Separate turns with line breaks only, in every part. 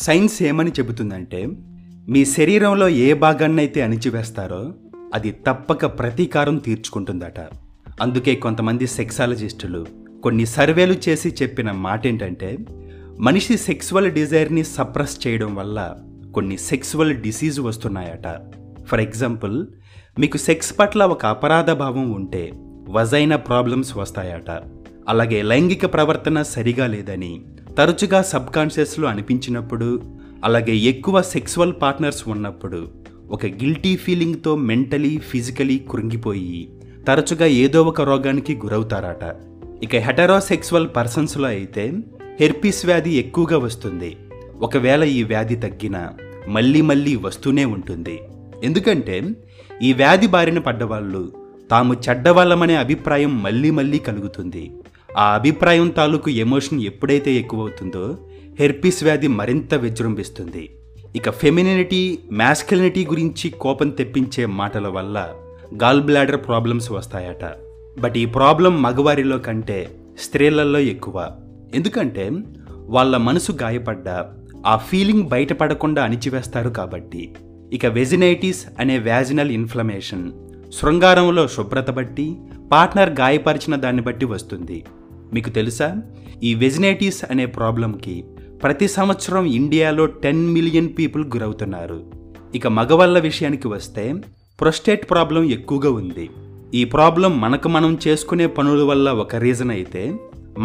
Science ఏమని చెబుతుందంటే మీ శరీరంలో ఏ భాగాన్నైతే అణిచివేస్తారో అది తప్పక ప్రతీకారం తీర్చుకుంటుందట. అందుకే కొంతమంది సెక్సాలజిస్టులు కొన్ని సర్వేలు చేసి చెప్పిన మాట ఏంటంటే మనిషి సెక్సువల్ డిజైర్ని సప్రెస్ చేయడం వల్ల కొన్ని సెక్సువల్ డిసీజ్ వస్తున్నాయట. ఫర్ ఎగ్జాంపుల్, మీకు సెక్స్ పట్ల ఒక అపరాధ భావం ఉంటే వజైనా ప్రాబ్లమ్స్ వస్తాయట. అలాగే లైంగిక ప్రవర్తన సరిగా లేదని తరచుగా సబ్కాన్షియస్లో అనిపించినప్పుడు, అలాగే ఎక్కువ సెక్సువల్ పార్ట్నర్స్ ఉన్నప్పుడు ఒక గిల్టీ ఫీలింగ్తో మెంటలీ ఫిజికలీ కృంగిపోయి తరచుగా ఏదో ఒక రోగానికి గురవుతారట. ఇక హెటరోసెక్సువల్ పర్సన్స్లో అయితే హెర్పీస్ వ్యాధి ఎక్కువగా వస్తుంది. ఒకవేళ ఈ వ్యాధి తగ్గినా మళ్ళీ మళ్ళీ వస్తూనే ఉంటుంది. ఎందుకంటే ఈ వ్యాధి బారిన పడ్డవాళ్ళు తాము చెడ్డవాళ్ళమనే అభిప్రాయం మళ్ళీ మళ్ళీ కలుగుతుంది. ఆ అభిప్రాయం తాలూకు ఎమోషన్ ఎప్పుడైతే ఎక్కువవుతుందో హెర్పీస్ వ్యాధి మరింత విజృంభిస్తుంది. ఇక ఫెమినినిటీ, మ్యాస్కులినిటీ గురించి కోపం తెప్పించే మాటల వల్ల గాల్ బ్లాడర్ ప్రాబ్లమ్స్ వస్తాయట. బట్ ఈ ప్రాబ్లం మగవారిలో కంటే స్త్రీలలో ఎక్కువ. ఎందుకంటే వాళ్ళ మనసు గాయపడ్డా ఆ ఫీలింగ్ బయటపడకుండా అణిచివేస్తారు కాబట్టి. ఇక వెజినైటిస్ అనే వ్యాజినల్ ఇన్ఫ్లమేషన్ శృంగారంలో శుభ్రత బట్టి, పార్ట్నర్ గాయపరిచిన దాన్ని బట్టి వస్తుంది. మీకు తెలుసా, ఈ వెజినైటిస్ అనే ప్రాబ్లంకి ప్రతి సంవత్సరం ఇండియాలో 10 మిలియన్ పీపుల్ గురవుతున్నారు. ఇక మగవాళ్ళ విషయానికి వస్తే ప్రొస్టేట్ ప్రాబ్లం ఎక్కువగా ఉంది. ఈ ప్రాబ్లం మనకు మనం చేసుకునే పనుల వల్ల ఒక రీజన్ అయితే,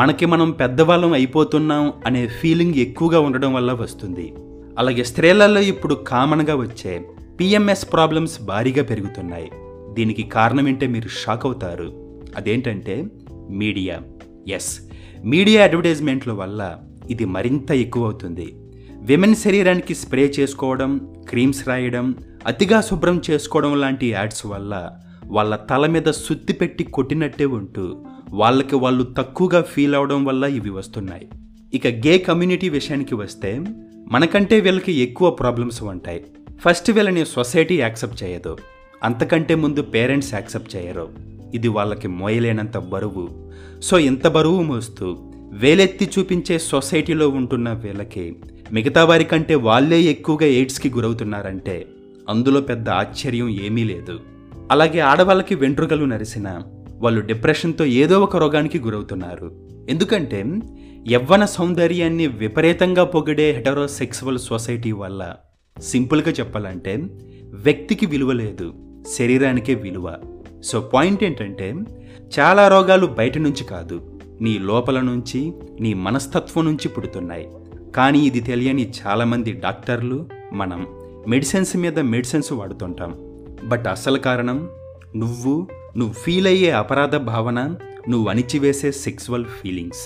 మనకి మనం పెద్దవాళ్ళం అయిపోతున్నాం అనే ఫీలింగ్ ఎక్కువగా ఉండడం వల్ల వస్తుంది. అలాగే స్త్రీలలో ఇప్పుడు కామన్గా వచ్చే పిఎంఎస్ ప్రాబ్లమ్స్ భారీగా పెరుగుతున్నాయి. దీనికి కారణం ఏంటంటే మీరు షాక్ అవుతారు. అదేంటంటే మీడియా. మీడియా అడ్వర్టైజ్మెంట్ల వల్ల ఇది మరింత ఎక్కువ అవుతుంది. విమెన్ శరీరానికి స్ప్రే చేసుకోవడం, క్రీమ్స్ రాయడం, అతిగా శుభ్రం చేసుకోవడం లాంటి యాడ్స్ వల్ల వాళ్ళ తల మీద సుత్తి పెట్టి కొట్టినట్టే ఉంటూ వాళ్ళకి వాళ్ళు తక్కువగా ఫీల్ అవడం వల్ల ఇవి వస్తున్నాయి. ఇక గే కమ్యూనిటీ విషయానికి వస్తే మనకంటే వీళ్ళకి ఎక్కువ ప్రాబ్లమ్స్ ఉంటాయి. ఫస్ట్ వీళ్ళని సొసైటీ యాక్సెప్ట్ చేయదు. అంతకంటే ముందు పేరెంట్స్ యాక్సెప్ట్ చేయరు. ఇది వాళ్ళకి మోయలేనంత బరువు. సో ఇంత బరువు మోస్తూ వేలెత్తి చూపించే సొసైటీలో ఉంటున్న వీళ్ళకి మిగతా వారి కంటే వాళ్ళే ఎక్కువగా ఎయిడ్స్కి గురవుతున్నారంటే అందులో పెద్ద ఆశ్చర్యం ఏమీ లేదు. అలాగే ఆడవాళ్ళకి వెంట్రుకలు నరిసిన వాళ్ళు డిప్రెషన్తో ఏదో ఒక రోగానికి గురవుతున్నారు. ఎందుకంటే యవ్వన సౌందర్యాన్ని విపరీతంగా పొగిడే హెటరోసెక్సువల్ సొసైటీ వల్ల సింపుల్గా చెప్పాలంటే వ్యక్తికి విలువ లేదు, శరీరానికే విలువ. సో పాయింట్ ఏంటంటే చాలా రోగాలు బయట నుంచి కాదు, నీ లోపల నుంచి, నీ మనస్తత్వం నుంచి పుడుతున్నాయి. కానీ ఇది తెలియని చాలామంది డాక్టర్లు, మనం మెడిసిన్స్ మీద మెడిసిన్స్ వాడుతుంటాం. బట్ అసలు కారణం నువ్వు ఫీల్ అయ్యే అపరాధ భావన, నువ్వు అణిచివేసే సెక్సువల్ ఫీలింగ్స్.